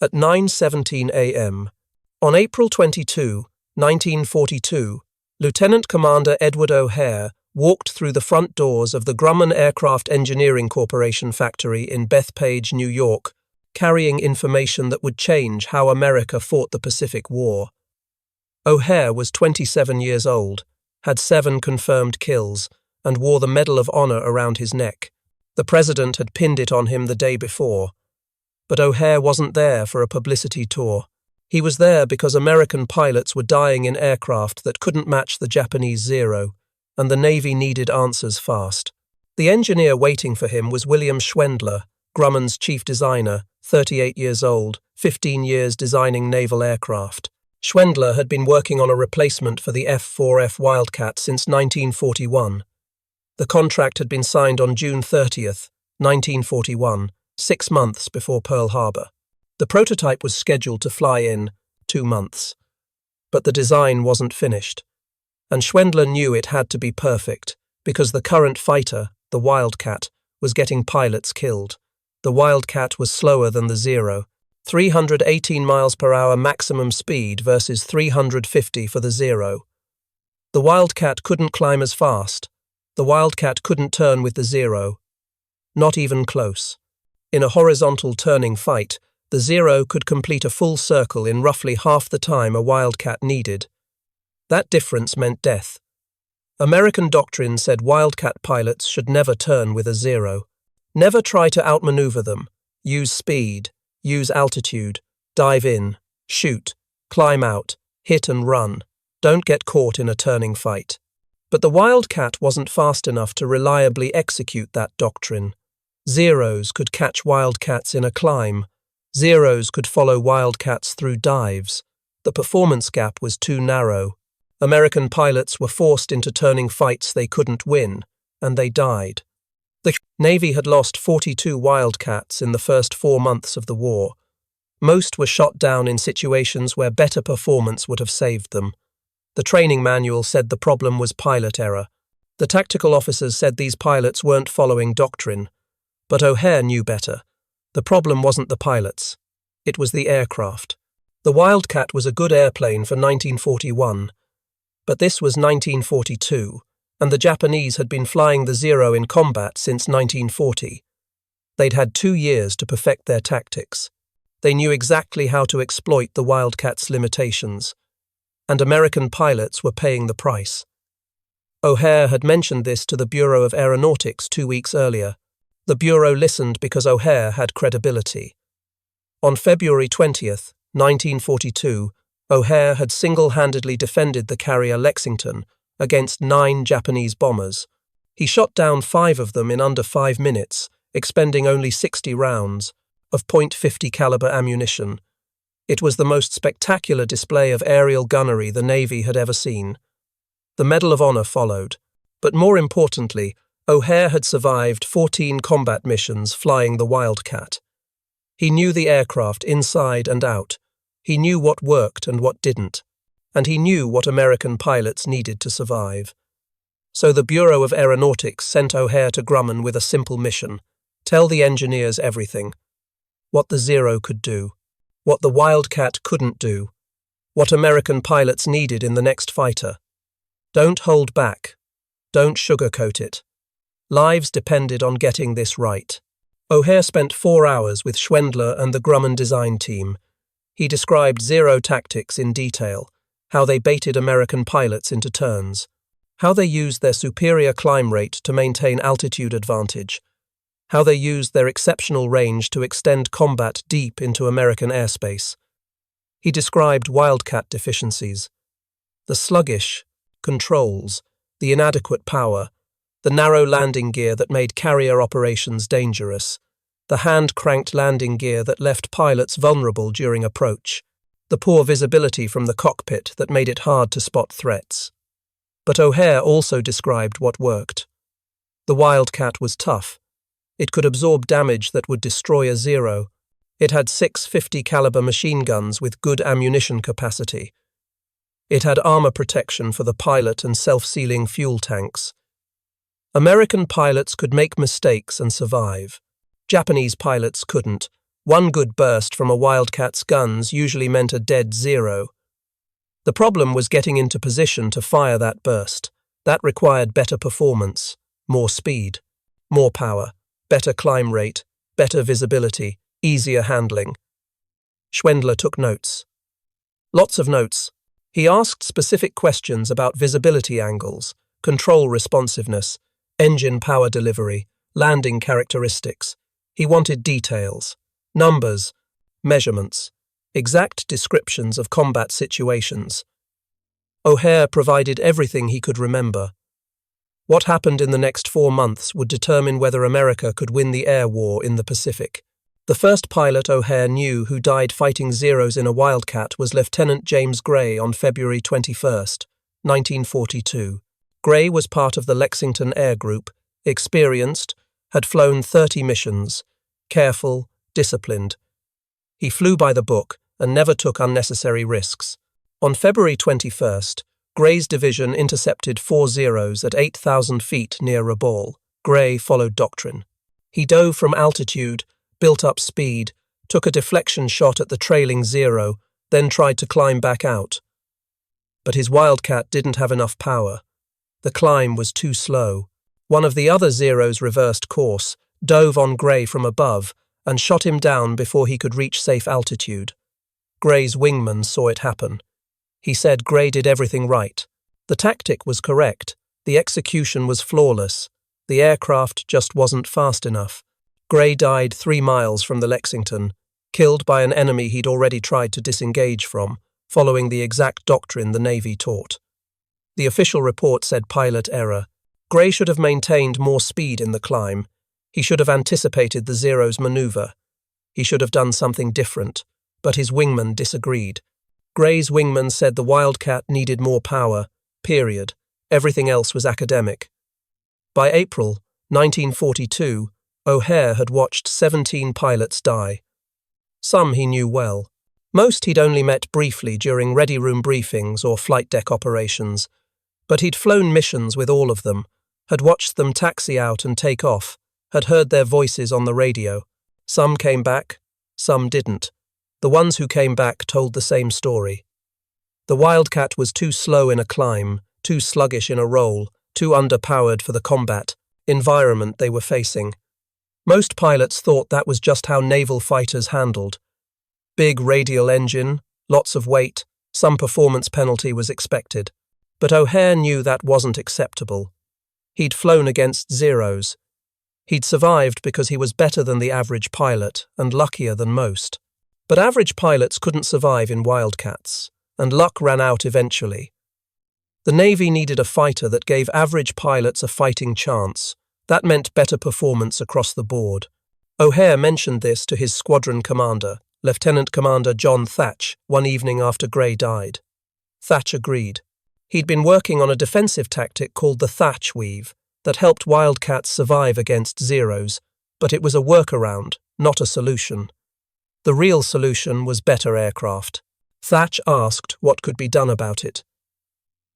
at 9:17 a.m. On April 22, 1942, Lieutenant Commander Edward O'Hare walked through the front doors of the Grumman Aircraft Engineering Corporation factory in Bethpage, New York, carrying information that would change how America fought the Pacific War. O'Hare was 27 years old, had 7 confirmed kills, and wore the Medal of Honor around his neck. The president had pinned it on him the day before. But O'Hare wasn't there for a publicity tour. He was there because American pilots were dying in aircraft that couldn't match the Japanese Zero, and the Navy needed answers fast. The engineer waiting for him was William Schwendler, Grumman's chief designer, 38 years old, 15 years designing naval aircraft. Schwendler had been working on a replacement for the F4F Wildcat since 1941. The contract had been signed on June 30th, 1941, 6 months before Pearl Harbor. The prototype was scheduled to fly in 2 months. But the design wasn't finished. And Schwendler knew it had to be perfect, because the current fighter, the Wildcat, was getting pilots killed. The Wildcat was slower than the Zero, 318 miles per hour maximum speed versus 350 for the Zero. The Wildcat couldn't climb as fast. The Wildcat couldn't turn with the Zero. Not even close. In a horizontal turning fight, the Zero could complete a full circle in roughly half the time a Wildcat needed. That difference meant death. American doctrine said Wildcat pilots should never turn with a Zero. Never try to outmaneuver them. Use speed. Use altitude, dive in, shoot, climb out, hit and run. Don't get caught in a turning fight. But the Wildcat wasn't fast enough to reliably execute that doctrine. Zeros could catch Wildcats in a climb. Zeros could follow Wildcats through dives. The performance gap was too narrow. American pilots were forced into turning fights they couldn't win, and they died. The Navy had lost 42 Wildcats in the first 4 months of the war. Most were shot down in situations where better performance would have saved them. The training manual said the problem was pilot error. The tactical officers said these pilots weren't following doctrine. But O'Hare knew better. The problem wasn't the pilots. It was the aircraft. The Wildcat was a good airplane for 1941. But this was 1942. And the Japanese had been flying the Zero in combat since 1940. They'd had 2 years to perfect their tactics. They knew exactly how to exploit the Wildcat's limitations. And American pilots were paying the price. O'Hare had mentioned this to the Bureau of Aeronautics 2 weeks earlier. The Bureau listened because O'Hare had credibility. On February 20th, 1942, O'Hare had single-handedly defended the carrier Lexington against 9 Japanese bombers. He shot down 5 of them in under 5 minutes, expending only 60 rounds of .50 caliber ammunition. It was the most spectacular display of aerial gunnery the Navy had ever seen. The Medal of Honor followed, but more importantly, O'Hare had survived 14 combat missions flying the Wildcat. He knew the aircraft inside and out. He knew what worked and what didn't. And he knew what American pilots needed to survive. So the Bureau of Aeronautics sent O'Hare to Grumman with a simple mission: tell the engineers everything. What the Zero could do, what the Wildcat couldn't do, what American pilots needed in the next fighter. Don't hold back. Don't sugarcoat it. Lives depended on getting this right. O'Hare spent 4 hours with Schwendler and the Grumman design team. He described Zero tactics in detail, how they baited American pilots into turns, how they used their superior climb rate to maintain altitude advantage, how they used their exceptional range to extend combat deep into American airspace. He described Wildcat deficiencies: the sluggish controls, the inadequate power, the narrow landing gear that made carrier operations dangerous, the hand-cranked landing gear that left pilots vulnerable during approach, the poor visibility from the cockpit that made it hard to spot threats. But O'Hare also described what worked. The Wildcat was tough. It could absorb damage that would destroy a Zero. It had 6 .50 caliber machine guns with good ammunition capacity. It had armor protection for the pilot and self-sealing fuel tanks. American pilots could make mistakes and survive. Japanese pilots couldn't. One good burst from a Wildcat's guns usually meant a dead zero. The problem was getting into position to fire that burst. That required better performance, more speed, more power, better climb rate, better visibility, easier handling. Schwendler took notes. Lots of notes. He asked specific questions about visibility angles, control responsiveness, engine power delivery, landing characteristics. He wanted details, numbers, measurements, exact descriptions of combat situations. O'Hare provided everything he could remember. What happened in the next 4 months would determine whether America could win the air war in the Pacific. The first pilot O'Hare knew who died fighting Zeros in a Wildcat was Lieutenant James Gray on February 21, 1942. Gray was part of the Lexington Air Group, experienced, had flown 30 missions, careful, disciplined. He flew by the book and never took unnecessary risks. On February 21st, Gray's division intercepted 4 Zeros at 8,000 feet near Rabaul. Gray followed doctrine. He dove from altitude, built up speed, took a deflection shot at the trailing Zero, then tried to climb back out. But his Wildcat didn't have enough power. The climb was too slow. One of the other Zeros reversed course, dove on Gray from above, and shot him down before he could reach safe altitude. Gray's wingman saw it happen. He said Gray did everything right. The tactic was correct. The execution was flawless. The aircraft just wasn't fast enough. Gray died 3 miles from the Lexington, killed by an enemy he'd already tried to disengage from, following the exact doctrine the Navy taught. The official report said pilot error. Gray should have maintained more speed in the climb. He should have anticipated the Zero's maneuver. He should have done something different, but his wingman disagreed. Gray's wingman said the Wildcat needed more power, period. Everything else was academic. By April 1942, O'Hare had watched 17 pilots die. Some he knew well. Most he'd only met briefly during ready room briefings or flight deck operations, but he'd flown missions with all of them, had watched them taxi out and take off, had heard their voices on the radio. Some came back, some didn't. The ones who came back told the same story. The Wildcat was too slow in a climb, too sluggish in a roll, too underpowered for the combat environment they were facing. Most pilots thought that was just how naval fighters handled. Big radial engine, lots of weight, some performance penalty was expected. But O'Hare knew that wasn't acceptable. He'd flown against Zeros. He'd survived because he was better than the average pilot and luckier than most. But average pilots couldn't survive in Wildcats, and luck ran out eventually. The Navy needed a fighter that gave average pilots a fighting chance. That meant better performance across the board. O'Hare mentioned this to his squadron commander, Lieutenant Commander John Thatch, one evening after Gray died. Thatch agreed. He'd been working on a defensive tactic called the Thatch Weave that helped Wildcats survive against Zeros, but it was a workaround, not a solution. The real solution was better aircraft. Thatch asked what could be done about it.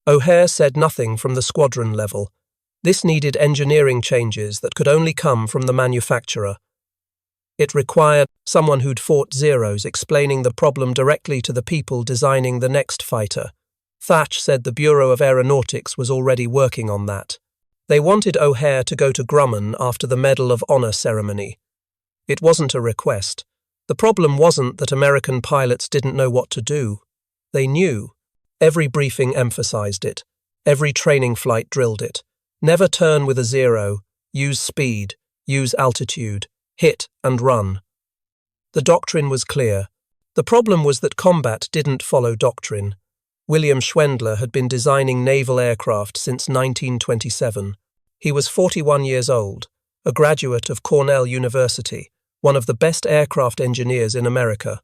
O'Hare said nothing from the squadron level. This needed engineering changes that could only come from the manufacturer. It required someone who'd fought Zeros explaining the problem directly to the people designing the next fighter. Thatch said the Bureau of Aeronautics was already working on that. They wanted O'Hare to go to Grumman after the Medal of Honor ceremony. It wasn't a request. The problem wasn't that American pilots didn't know what to do. They knew. Every briefing emphasized it. Every training flight drilled it. Never turn with a Zero. Use speed. Use altitude. Hit and run. The doctrine was clear. The problem was that combat didn't follow doctrine. William Schwendler had been designing naval aircraft since 1927. He was 41 years old, a graduate of Cornell University, one of the best aircraft engineers in America.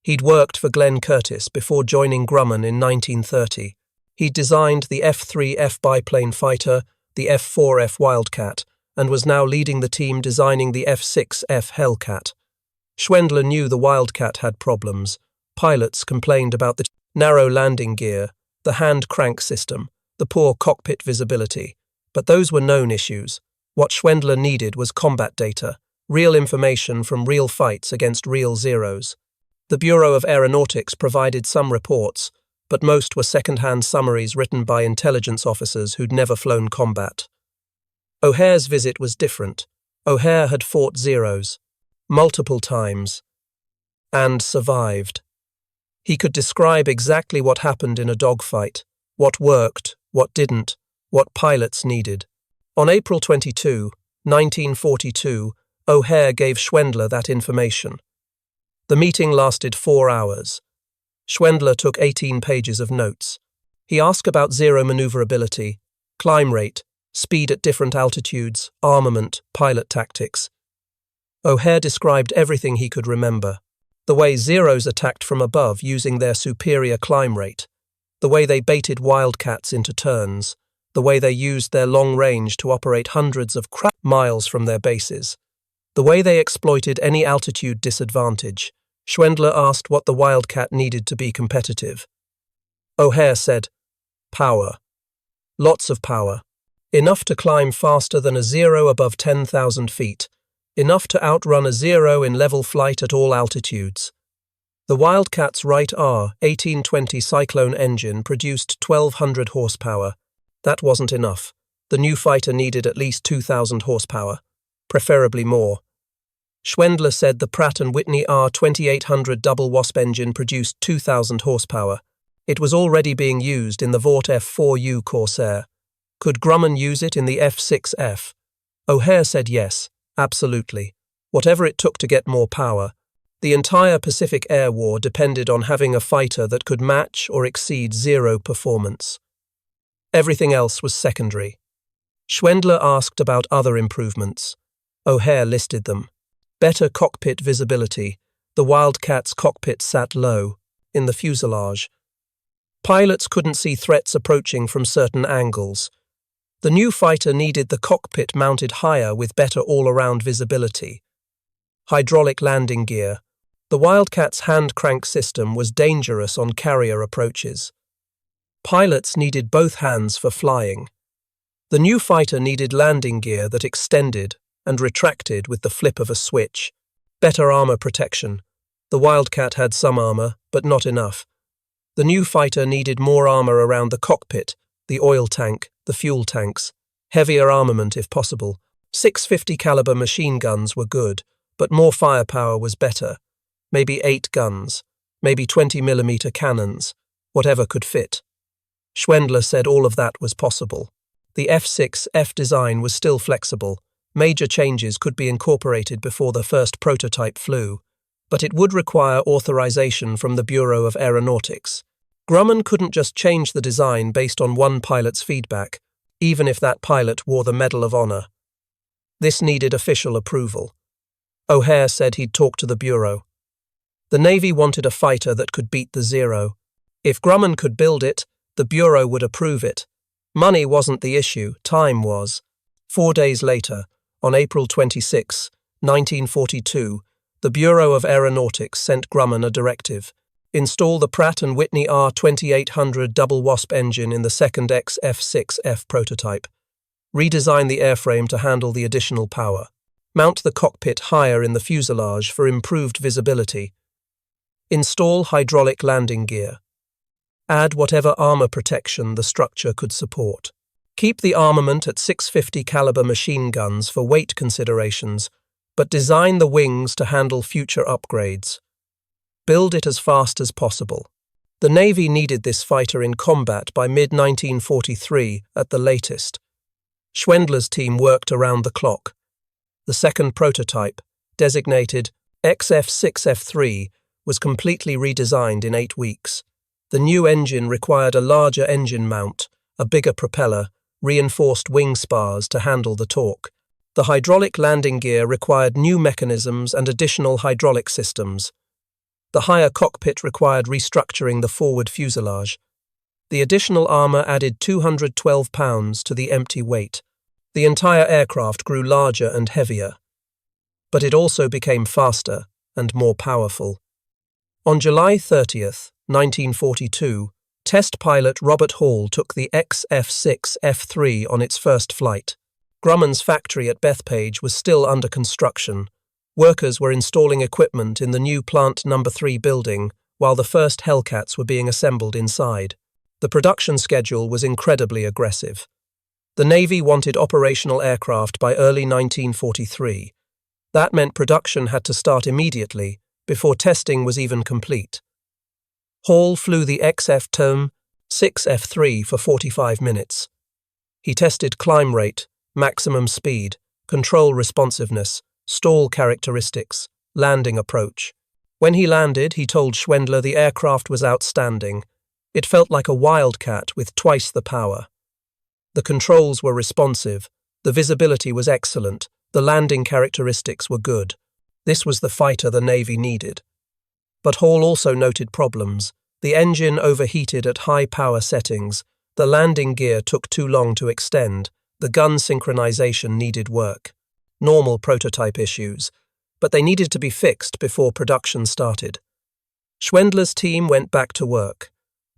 He'd worked for Glenn Curtiss before joining Grumman in 1930. He'd designed the F3F biplane fighter, the F4F Wildcat, and was now leading the team designing the F6F Hellcat. Schwendler knew the Wildcat had problems. Pilots complained about the narrow landing gear, the hand crank system, the poor cockpit visibility. But those were known issues. What Schwendler needed was combat data, real information from real fights against real Zeros. The Bureau of Aeronautics provided some reports, but most were second-hand summaries written by intelligence officers who'd never flown combat. O'Hare's visit was different. O'Hare had fought Zeros multiple times and survived. He could describe exactly what happened in a dogfight, what worked, what didn't, what pilots needed. On April 22, 1942, O'Hare gave Schwendler that information. The meeting lasted 4 hours. Schwendler took 18 pages of notes. He asked about Zero maneuverability, climb rate, speed at different altitudes, armament, pilot tactics. O'Hare described everything he could remember. The way Zeros attacked from above using their superior climb rate, the way they baited Wildcats into turns, the way they used their long range to operate hundreds of miles from their bases, the way they exploited any altitude disadvantage. Schwendler asked what the Wildcat needed to be competitive. O'Hare said, "Power. Lots of power. Enough to climb faster than a Zero above 10,000 feet. Enough to outrun a Zero in level flight at all altitudes." The Wildcat's Wright R 1820 Cyclone engine produced 1,200 horsepower. That wasn't enough. The new fighter needed at least 2,000 horsepower, preferably more. Schwendler said the Pratt & Whitney R 2800 double Wasp engine produced 2,000 horsepower. It was already being used in the Vought F4U Corsair. Could Grumman use it in the F6F? O'Hare said yes, absolutely. Whatever it took to get more power. The entire Pacific Air War depended on having a fighter that could match or exceed Zero performance. Everything else was secondary. Schwendler asked about other improvements. O'Hare listed them. Better cockpit visibility. The Wildcat's cockpit sat low, in the fuselage. Pilots couldn't see threats approaching from certain angles. The new fighter needed the cockpit mounted higher with better all-around visibility. Hydraulic landing gear. The Wildcat's hand-crank system was dangerous on carrier approaches. Pilots needed both hands for flying. The new fighter needed landing gear that extended and retracted with the flip of a switch. Better armor protection. The Wildcat had some armor, but not enough. The new fighter needed more armor around the cockpit, the oil tank, the fuel tanks. Heavier armament if possible. 650 caliber machine guns were good, but more firepower was better. Maybe 8 guns, maybe 20mm cannons, whatever could fit. Schwendler said all of that was possible. The F6F design was still flexible. Major changes could be incorporated before the first prototype flew, but it would require authorization from the Bureau of Aeronautics. Grumman couldn't just change the design based on one pilot's feedback, even if that pilot wore the Medal of Honor. This needed official approval. O'Hare said he'd talk to the Bureau. The Navy wanted a fighter that could beat the Zero. If Grumman could build it, the Bureau would approve it. Money wasn't the issue, time was. 4 days later, on April 26, 1942, the Bureau of Aeronautics sent Grumman a directive. Install the Pratt & Whitney R 2800 double Wasp engine in the second F6F prototype. Redesign the airframe to handle the additional power. Mount the cockpit higher in the fuselage for improved visibility. Install hydraulic landing gear. Add whatever armor protection the structure could support. Keep the armament at 650 caliber machine guns for weight considerations, but design the wings to handle future upgrades. Build it as fast as possible. The Navy needed this fighter in combat by mid-1943 at the latest. Schwendler's team worked around the clock. The second prototype, designated XF6F3, was completely redesigned in 8 weeks. The new engine required a larger engine mount, a bigger propeller, reinforced wing spars to handle the torque. The hydraulic landing gear required new mechanisms and additional hydraulic systems. The higher cockpit required restructuring the forward fuselage. The additional armor added 212 pounds to the empty weight. The entire aircraft grew larger and heavier. But it also became faster and more powerful. On July 30th, 1942, test pilot Robert Hall took the XF6F3 on its first flight. Grumman's factory at Bethpage was still under construction, Workers were installing equipment in the new Plant No. 3 building, while the first Hellcats were being assembled inside. The production schedule was incredibly aggressive. The Navy wanted operational aircraft by early 1943. That meant production had to start immediately, before testing was even complete. Hall flew the F6F F3 for 45 minutes. He tested climb rate, maximum speed, control responsiveness, stall characteristics, landing approach. When he landed, he told Schwendler the aircraft was outstanding. It felt like a Wildcat with twice the power. The controls were responsive, the visibility was excellent, the landing characteristics were good. This was the fighter the Navy needed. But Hall also noted problems. The engine overheated at high power settings, the landing gear took too long to extend, the gun synchronization needed work. Normal prototype issues, but they needed to be fixed before production started. Schwendler's team went back to work.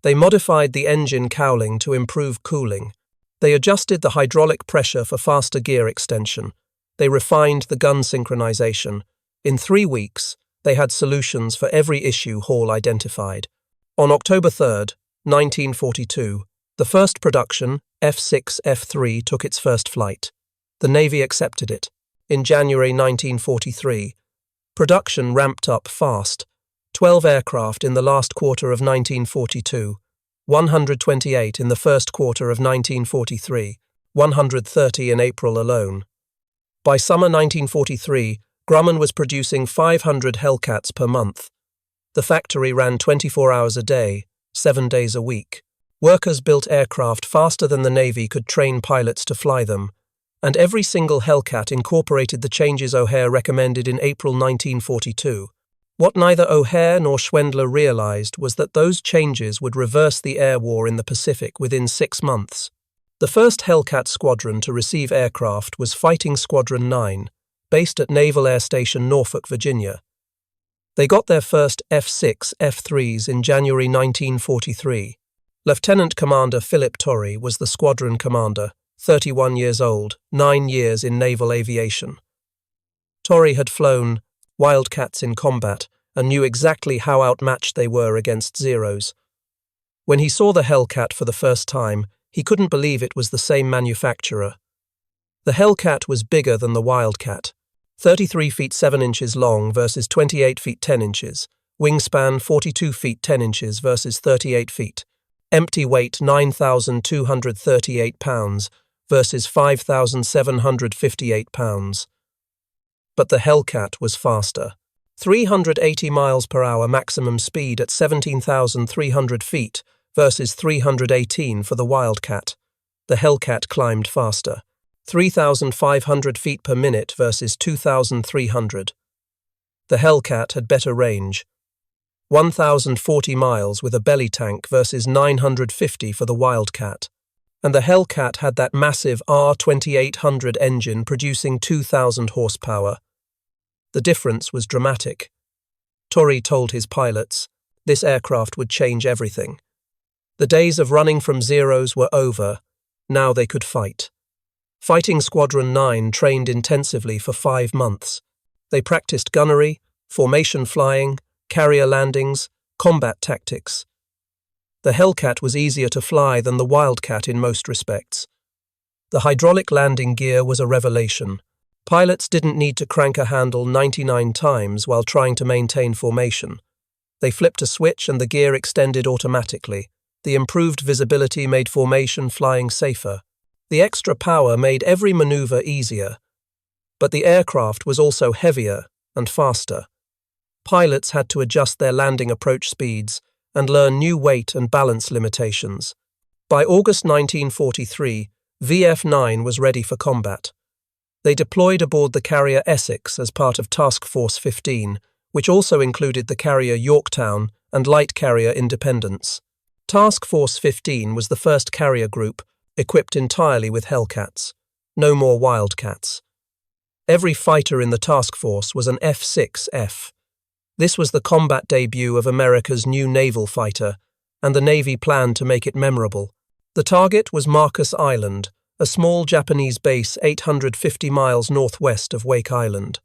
They modified the engine cowling to improve cooling. They adjusted the hydraulic pressure for faster gear extension. They refined the gun synchronization. In 3 weeks, they had solutions for every issue Hall identified. On October 3, 1942, the first production, F6F F3, took its first flight. The Navy accepted it. In January 1943, production ramped up fast. 12 aircraft in the last quarter of 1942, 128 in the first quarter of 1943, 130 in April alone. By summer 1943, Grumman was producing 500 Hellcats per month. The factory ran 24 hours a day, 7 days a week. Workers built aircraft faster than the Navy could train pilots to fly them, and every single Hellcat incorporated the changes O'Hare recommended in April 1942. What neither O'Hare nor Schwendler realized was that those changes would reverse the air war in the Pacific within 6 months. The first Hellcat squadron to receive aircraft was Fighting Squadron 9, based at Naval Air Station Norfolk, Virginia. They got their first F6 F3s in January 1943. Lieutenant Commander Philip Torrey was the squadron commander, 31 years old, 9 years in naval aviation. Torrey had flown Wildcats in combat and knew exactly how outmatched they were against Zeros. When he saw the Hellcat for the first time, he couldn't believe it was the same manufacturer. The Hellcat was bigger than the Wildcat, 33 feet 7 inches long versus 28 feet 10 inches, wingspan 42 feet 10 inches versus 38 feet, empty weight 9,238 pounds versus 5,758 pounds. But the Hellcat was faster. 380 miles per hour maximum speed at 17,300 feet versus 318 for the Wildcat. The Hellcat climbed faster. 3,500 feet per minute versus 2,300. The Hellcat had better range. 1,040 miles with a belly tank versus 950 for the Wildcat. And the Hellcat had that massive R2800 engine producing 2,000 horsepower. The difference was dramatic. Torrey told his pilots, this aircraft would change everything. The days of running from Zeros were over. Now they could fight. Fighting Squadron 9 trained intensively for 5 months. They practiced gunnery, formation flying, carrier landings, combat tactics. The Hellcat was easier to fly than the Wildcat in most respects. The hydraulic landing gear was a revelation. Pilots didn't need to crank a handle 99 times while trying to maintain formation. They flipped a switch and the gear extended automatically. The improved visibility made formation flying safer. The extra power made every maneuver easier. But the aircraft was also heavier and faster. Pilots had to adjust their landing approach speeds and learn new weight and balance limitations. By August 1943, VF-9 was ready for combat. They deployed aboard the carrier Essex as part of Task Force 15, which also included the carrier Yorktown and light carrier Independence. Task Force 15 was the first carrier group equipped entirely with Hellcats. No more Wildcats. Every fighter in the task force was an F6F. This was the combat debut of America's new naval fighter, and the Navy planned to make it memorable. The target was Marcus Island, a small Japanese base 850 miles northwest of Wake Island.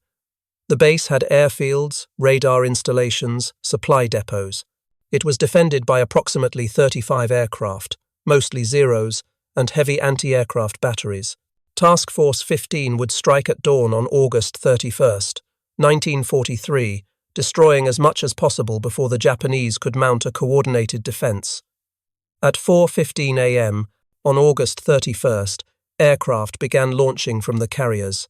The base had airfields, radar installations, supply depots. It was defended by approximately 35 aircraft, mostly Zeros, and heavy anti-aircraft batteries. Task Force 15 would strike at dawn on August 31st, 1943, destroying as much as possible before the Japanese could mount a coordinated defense. At 4:15 a.m., on August 31st, aircraft began launching from the carriers.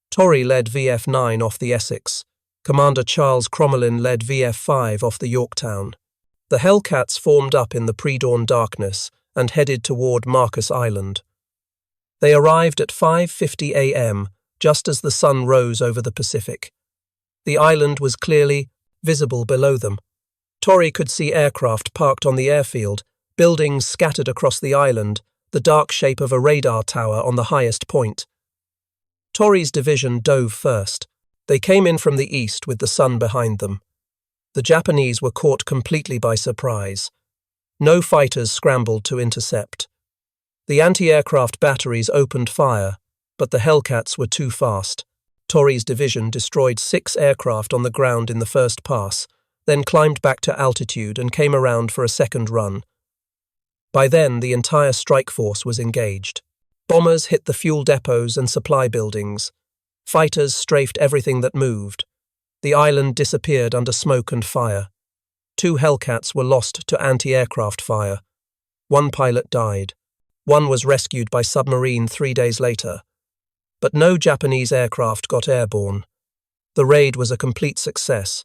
Torrey led VF-9 off the Essex. Commander Charles Crommelin led VF-5 off the Yorktown. The Hellcats formed up in the pre-dawn darkness and headed toward Marcus Island. They arrived at 5:50 a.m., just as the sun rose over the Pacific. The island was clearly visible below them. Torrey could see aircraft parked on the airfield, buildings scattered across the island, the dark shape of a radar tower on the highest point. Torrey's division dove first. They came in from the east with the sun behind them. The Japanese were caught completely by surprise. No fighters scrambled to intercept. The anti-aircraft batteries opened fire, but the Hellcats were too fast. Torrey's division destroyed 6 aircraft on the ground in the first pass, then climbed back to altitude and came around for a second run. By then, the entire strike force was engaged. Bombers hit the fuel depots and supply buildings. Fighters strafed everything that moved. The island disappeared under smoke and fire. 2 Hellcats were lost to anti-aircraft fire. 1 pilot died. 1 was rescued by submarine 3 days later. But no Japanese aircraft got airborne. The raid was a complete success.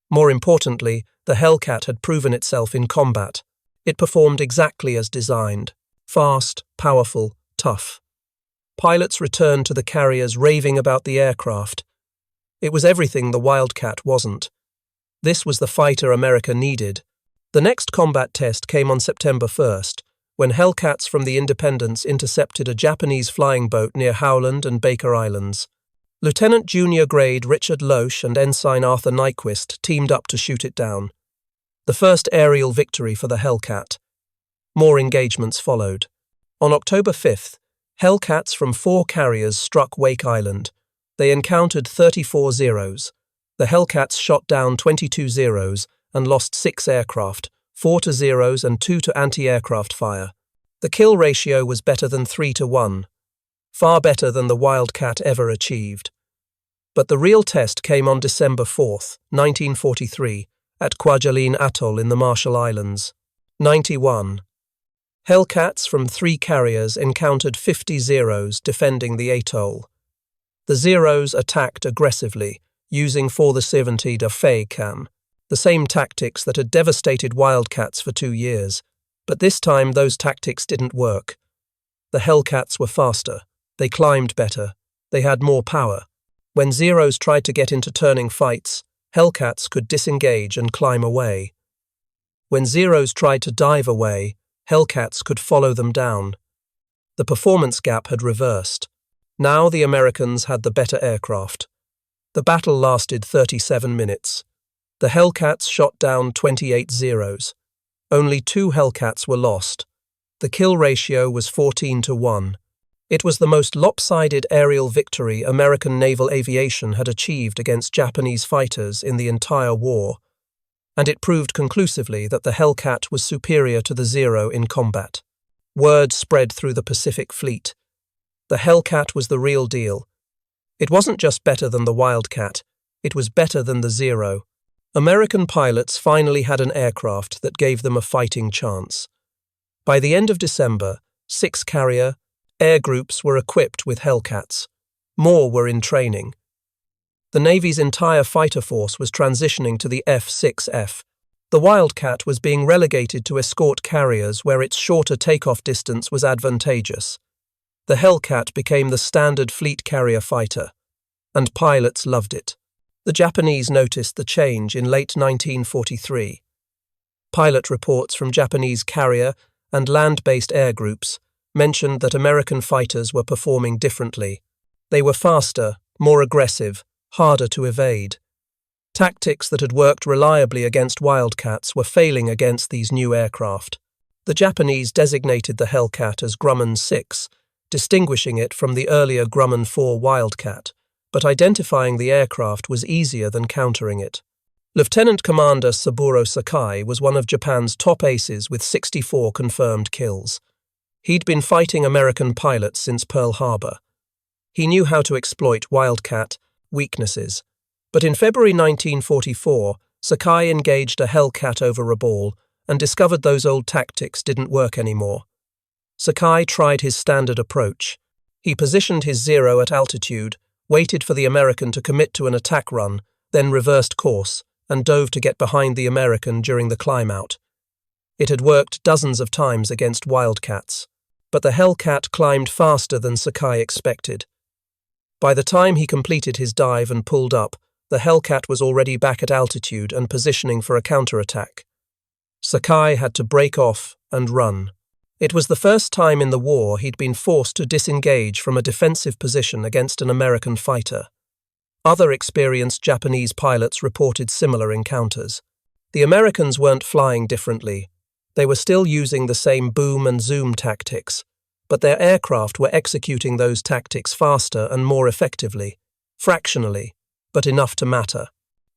More importantly, the Hellcat had proven itself in combat. It performed exactly as designed. Fast, powerful, tough. Pilots returned to the carriers raving about the aircraft. It was everything the Wildcat wasn't. This was the fighter America needed. The next combat test came on September 1st, when Hellcats from the Independence intercepted a Japanese flying boat near Howland and Baker Islands. Lieutenant Junior Grade Richard Loesch and Ensign Arthur Nyquist teamed up to shoot it down. The first aerial victory for the Hellcat. More engagements followed. On October 5th, Hellcats from 4 carriers struck Wake Island. They encountered 34 Zeros. The Hellcats shot down 22 Zeros and lost 6 aircraft, 4 to Zeros and 2 to anti-aircraft fire. The kill ratio was better than 3-1, far better than the Wildcat ever achieved. But the real test came on December 4th, 1943, at Kwajalein Atoll in the Marshall Islands. 91. Hellcats from 3 carriers encountered 50 Zeros defending the atoll. The Zeros attacked aggressively, using 470 Fei-Cam, the same tactics that had devastated Wildcats for 2 years. But this time those tactics didn't work. The Hellcats were faster. They climbed better. They had more power. When Zeros tried to get into turning fights, Hellcats could disengage and climb away. When Zeros tried to dive away, Hellcats could follow them down. The performance gap had reversed. Now the Americans had the better aircraft. The battle lasted 37 minutes. The Hellcats shot down 28 Zeros. Only 2 Hellcats were lost. The kill ratio was 14-1. It was the most lopsided aerial victory American naval aviation had achieved against Japanese fighters in the entire war, and it proved conclusively that the Hellcat was superior to the Zero in combat. Word spread through the Pacific Fleet. The Hellcat was the real deal. It wasn't just better than the Wildcat, it was better than the Zero. American pilots finally had an aircraft that gave them a fighting chance. By the end of December, 6 carrier air groups were equipped with Hellcats. More were in training. The Navy's entire fighter force was transitioning to the F6F. The Wildcat was being relegated to escort carriers where its shorter takeoff distance was advantageous. The Hellcat became the standard fleet carrier fighter, and pilots loved it. The Japanese noticed the change in late 1943. Pilot reports from Japanese carrier and land-based air groups mentioned that American fighters were performing differently. They were faster, more aggressive, harder to evade. Tactics that had worked reliably against Wildcats were failing against these new aircraft. The Japanese designated the Hellcat as Grumman 6, distinguishing it from the earlier Grumman 4 Wildcat, but identifying the aircraft was easier than countering it. Lieutenant Commander Saburo Sakai was one of Japan's top aces with 64 confirmed kills. He'd been fighting American pilots since Pearl Harbor. He knew how to exploit Wildcat weaknesses, but in February 1944, Sakai engaged a Hellcat over a ball and discovered those old tactics didn't work anymore. Sakai tried his standard approach. He positioned his Zero at altitude, waited for the American to commit to an attack run, then reversed course and dove to get behind the American during the climb-out. It had worked dozens of times against Wildcats, but the Hellcat climbed faster than Sakai expected. By the time he completed his dive and pulled up, the Hellcat was already back at altitude and positioning for a counterattack. Sakai had to break off and run. It was the first time in the war he'd been forced to disengage from a defensive position against an American fighter. Other experienced Japanese pilots reported similar encounters. The Americans weren't flying differently. They were still using the same boom and zoom tactics, but their aircraft were executing those tactics faster and more effectively, fractionally, but enough to matter.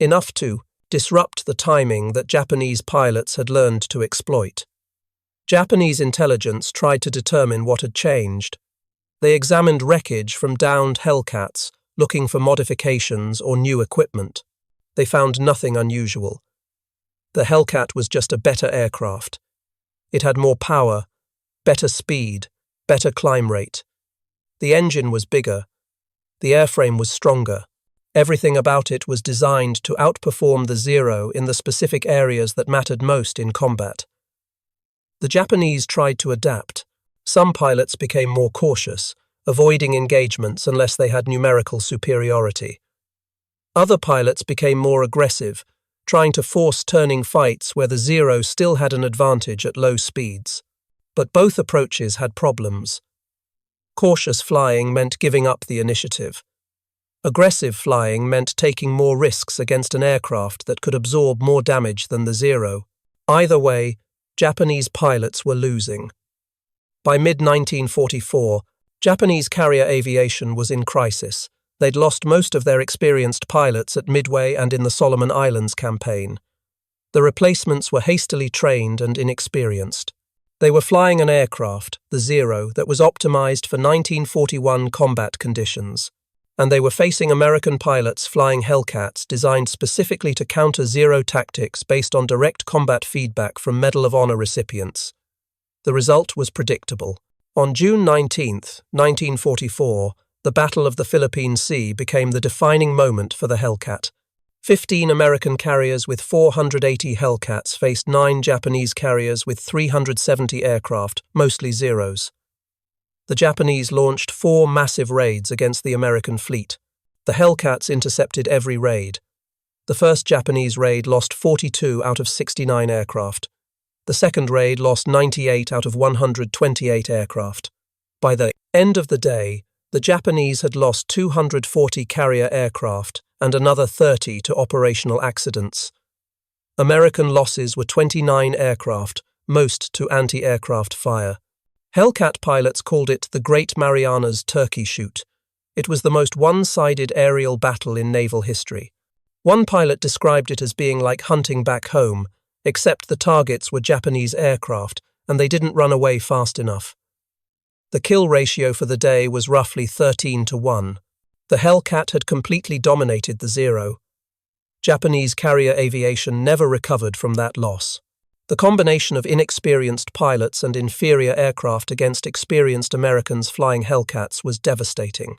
Enough to disrupt the timing that Japanese pilots had learned to exploit. Japanese intelligence tried to determine what had changed. They examined wreckage from downed Hellcats, looking for modifications or new equipment. They found nothing unusual. The Hellcat was just a better aircraft. It had more power, better speed, better climb rate. The engine was bigger. The airframe was stronger. Everything about it was designed to outperform the Zero in the specific areas that mattered most in combat. The Japanese tried to adapt. Some pilots became more cautious, avoiding engagements unless they had numerical superiority. Other pilots became more aggressive, trying to force turning fights where the Zero still had an advantage at low speeds. But both approaches had problems. Cautious flying meant giving up the initiative. Aggressive flying meant taking more risks against an aircraft that could absorb more damage than the Zero. Either way, Japanese pilots were losing. By mid-1944, Japanese carrier aviation was in crisis. They'd lost most of their experienced pilots at Midway and in the Solomon Islands campaign. The replacements were hastily trained and inexperienced. They were flying an aircraft, the Zero, that was optimized for 1941 combat conditions. And they were facing American pilots flying Hellcats designed specifically to counter Zero tactics based on direct combat feedback from Medal of Honor recipients. The result was predictable. On June 19, 1944, the Battle of the Philippine Sea became the defining moment for the Hellcat. 15 American carriers with 480 Hellcats faced 9 Japanese carriers with 370 aircraft, mostly Zeros. The Japanese launched 4 massive raids against the American fleet. The Hellcats intercepted every raid. The first Japanese raid lost 42 out of 69 aircraft. The second raid lost 98 out of 128 aircraft. By the end of the day, the Japanese had lost 240 carrier aircraft and another 30 to operational accidents. American losses were 29 aircraft, most to anti-aircraft fire. Hellcat pilots called it the Great Marianas Turkey Shoot. It was the most one-sided aerial battle in naval history. One pilot described it as being like hunting back home, except the targets were Japanese aircraft and they didn't run away fast enough. The kill ratio for the day was roughly 13-1. The Hellcat had completely dominated the Zero. Japanese carrier aviation never recovered from that loss. The combination of inexperienced pilots and inferior aircraft against experienced Americans flying Hellcats was devastating.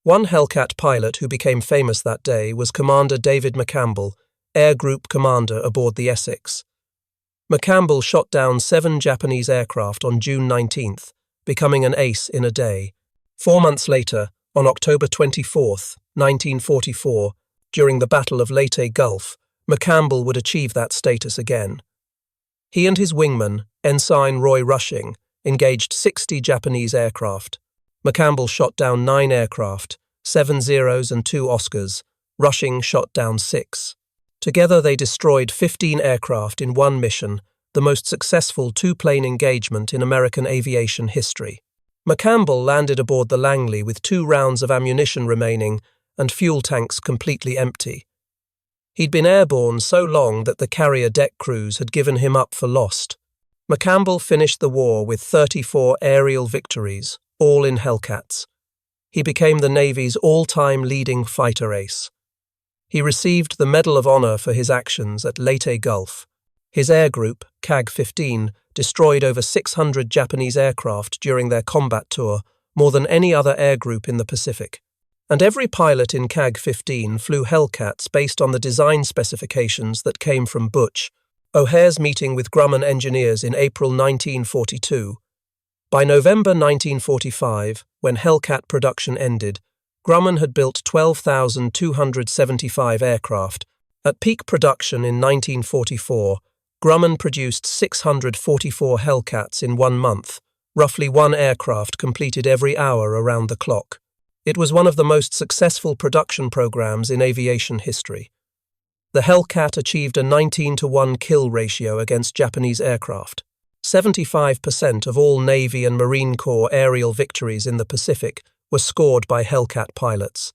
One Hellcat pilot who became famous that day was Commander David McCampbell, Air Group Commander aboard the Essex. McCampbell shot down 7 Japanese aircraft on June 19th, becoming an ace in a day. 4 months later, on October 24, 1944, during the Battle of Leyte Gulf, McCampbell would achieve that status again. He and his wingman, Ensign Roy Rushing, engaged 60 Japanese aircraft. McCampbell shot down 9 aircraft, 7 Zeros and 2 Oscars. Rushing shot down 6. Together they destroyed 15 aircraft in one mission, the most successful 2-plane engagement in American aviation history. McCampbell landed aboard the Langley with 2 rounds of ammunition remaining and fuel tanks completely empty. He'd been airborne so long that the carrier deck crews had given him up for lost. McCampbell finished the war with 34 aerial victories, all in Hellcats. He became the Navy's all-time leading fighter ace. He received the Medal of Honor for his actions at Leyte Gulf. His air group, CAG-15, destroyed over 600 Japanese aircraft during their combat tour, more than any other air group in the Pacific. And every pilot in CAG-15 flew Hellcats based on the design specifications that came from Butch O'Hare's meeting with Grumman engineers in April 1942. By November 1945, when Hellcat production ended, Grumman had built 12,275 aircraft. At peak production in 1944, Grumman produced 644 Hellcats in 1 month, roughly 1 aircraft completed every hour around the clock. It was one of the most successful production programs in aviation history. The Hellcat achieved a 19-to-1 kill ratio against Japanese aircraft. 75% of all Navy and Marine Corps aerial victories in the Pacific were scored by Hellcat pilots.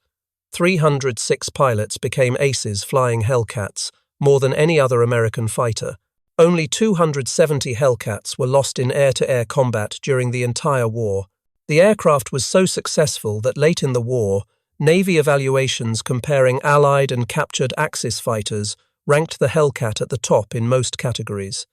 306 pilots became aces flying Hellcats, more than any other American fighter. Only 270 Hellcats were lost in air-to-air combat during the entire war. The aircraft was so successful that late in the war, Navy evaluations comparing Allied and captured Axis fighters ranked the Hellcat at the top in most categories.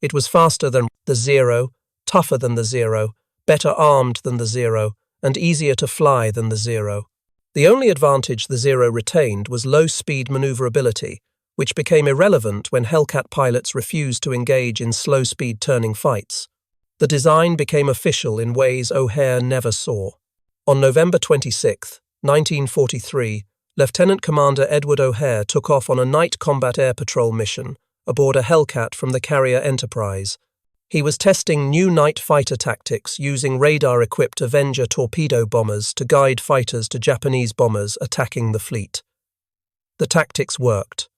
It was faster than the Zero, tougher than the Zero, better armed than the Zero, and easier to fly than the Zero. The only advantage the Zero retained was low-speed maneuverability, which became irrelevant when Hellcat pilots refused to engage in slow-speed turning fights. The design became official in ways O'Hare never saw. On November 26, 1943, Lieutenant Commander Edward O'Hare took off on a night combat air patrol mission aboard a Hellcat from the carrier Enterprise. He was testing new night fighter tactics using radar-equipped Avenger torpedo bombers to guide fighters to Japanese bombers attacking the fleet. The tactics worked.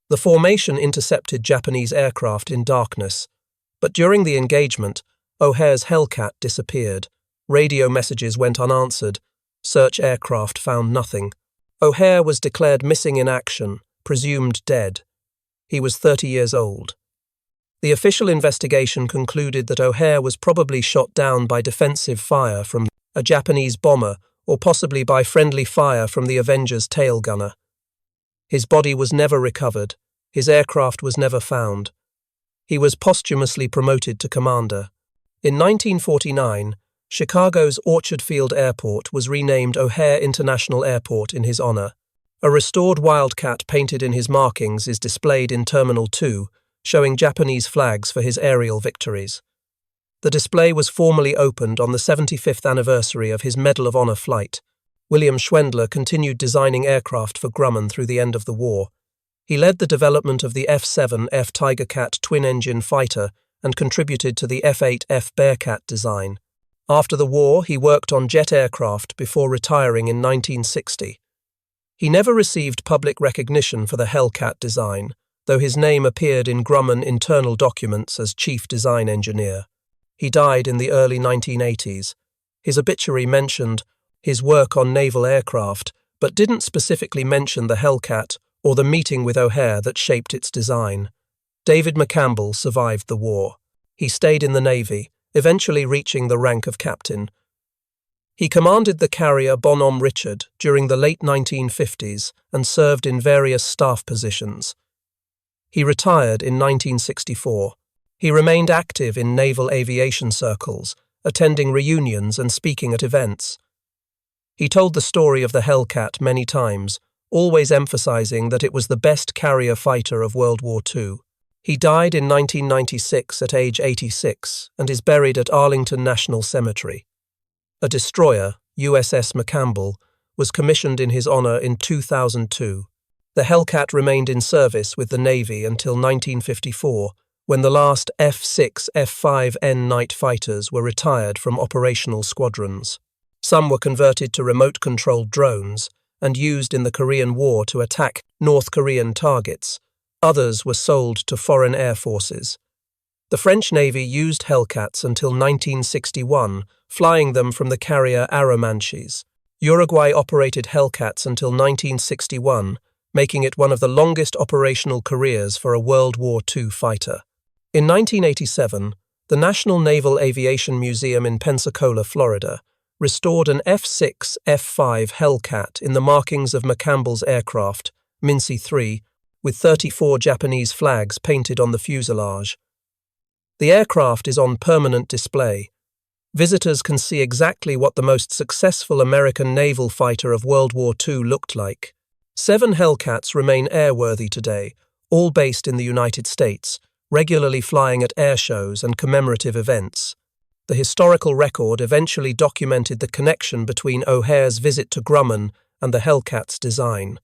The formation intercepted Japanese aircraft in darkness, but during the engagement, O'Hare's Hellcat disappeared. Radio messages went unanswered. Search aircraft found nothing. O'Hare was declared missing in action, presumed dead. He was 30 years old. The official investigation concluded that O'Hare was probably shot down by defensive fire from a Japanese bomber or possibly by friendly fire from the Avenger's tail gunner. His body was never recovered. His aircraft was never found. He was posthumously promoted to commander. In 1949, Chicago's Orchard Field Airport was renamed O'Hare International Airport in his honor. A restored Wildcat painted in his markings is displayed in Terminal 2, showing Japanese flags for his aerial victories. The display was formally opened on the 75th anniversary of his Medal of Honor flight. William Schwendler continued designing aircraft for Grumman through the end of the war. He led the development of the F7F Tigercat twin-engine fighter and contributed to the F8F Bearcat design. After the war, he worked on jet aircraft before retiring in 1960. He never received public recognition for the Hellcat design, though his name appeared in Grumman internal documents as chief design engineer. He died in the early 1980s. His obituary mentioned his work on naval aircraft, but didn't specifically mention the Hellcat or the meeting with O'Hare that shaped its design. David McCampbell survived the war. He stayed in the Navy, eventually reaching the rank of captain. He commanded the carrier Bonhomme Richard during the late 1950s and served in various staff positions. He retired in 1964. He remained active in naval aviation circles, attending reunions and speaking at events. He told the story of the Hellcat many times, always emphasizing that it was the best carrier fighter of World War II. He died in 1996 at age 86 and is buried at Arlington National Cemetery. A destroyer, USS McCampbell, was commissioned in his honor in 2002. The Hellcat remained in service with the Navy until 1954, when the last F6F F5N night fighters were retired from operational squadrons. Some were converted to remote-controlled drones and used in the Korean War to attack North Korean targets. Others were sold to foreign air forces. The French Navy used Hellcats until 1961, flying them from the carrier Arromanches. Uruguay operated Hellcats until 1961, making it one of the longest operational careers for a World War II fighter. In 1987, the National Naval Aviation Museum in Pensacola, Florida, restored an F6F Hellcat in the markings of McCampbell's aircraft, Mincy 3, with 34 Japanese flags painted on the fuselage. The aircraft is on permanent display. Visitors can see exactly what the most successful American naval fighter of World War II looked like. 7 Hellcats remain airworthy today, all based in the United States, regularly flying at air shows and commemorative events. The historical record eventually documented the connection between O'Hare's visit to Grumman and the Hellcat's design.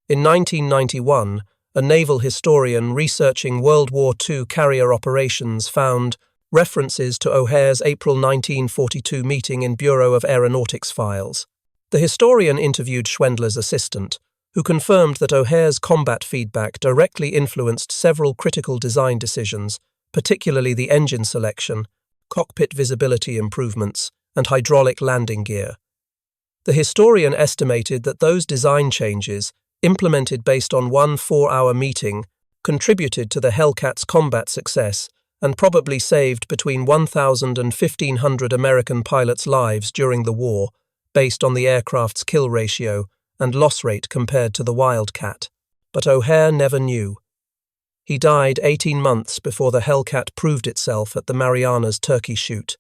In 1991, a naval historian researching World War II carrier operations found references to O'Hare's April 1942 meeting in Bureau of Aeronautics files. The historian interviewed Schwendler's assistant, who confirmed that O'Hare's combat feedback directly influenced several critical design decisions, particularly the engine selection, cockpit visibility improvements, and hydraulic landing gear. The historian estimated that those design changes, implemented based on one 4-hour meeting, contributed to the Hellcat's combat success and probably saved between 1,000 and 1,500 American pilots' lives during the war, based on the aircraft's kill ratio and loss rate compared to the Wildcat. But O'Hare never knew. He died 18 months before the Hellcat proved itself at the Marianas Turkey Shoot.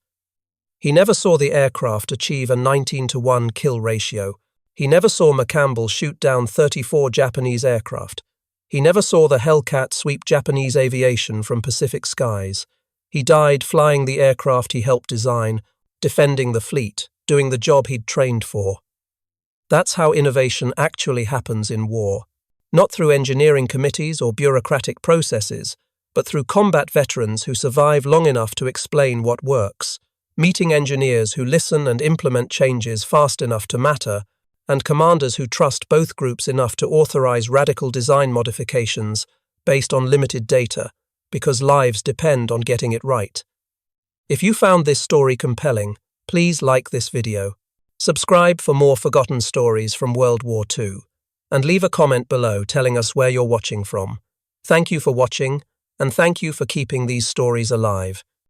He never saw the aircraft achieve a 19-to-1 kill ratio. He never saw McCampbell shoot down 34 Japanese aircraft. He never saw the Hellcat sweep Japanese aviation from Pacific skies. He died flying the aircraft he helped design, defending the fleet, doing the job he'd trained for. That's how innovation actually happens in war. Not through engineering committees or bureaucratic processes, but through combat veterans who survive long enough to explain what works, meeting engineers who listen and implement changes fast enough to matter, and commanders who trust both groups enough to authorize radical design modifications based on limited data, because lives depend on getting it right. If you found this story compelling, please like this video, subscribe for more forgotten stories from World War II, and leave a comment below telling us where you're watching from. Thank you for watching, and thank you for keeping these stories alive.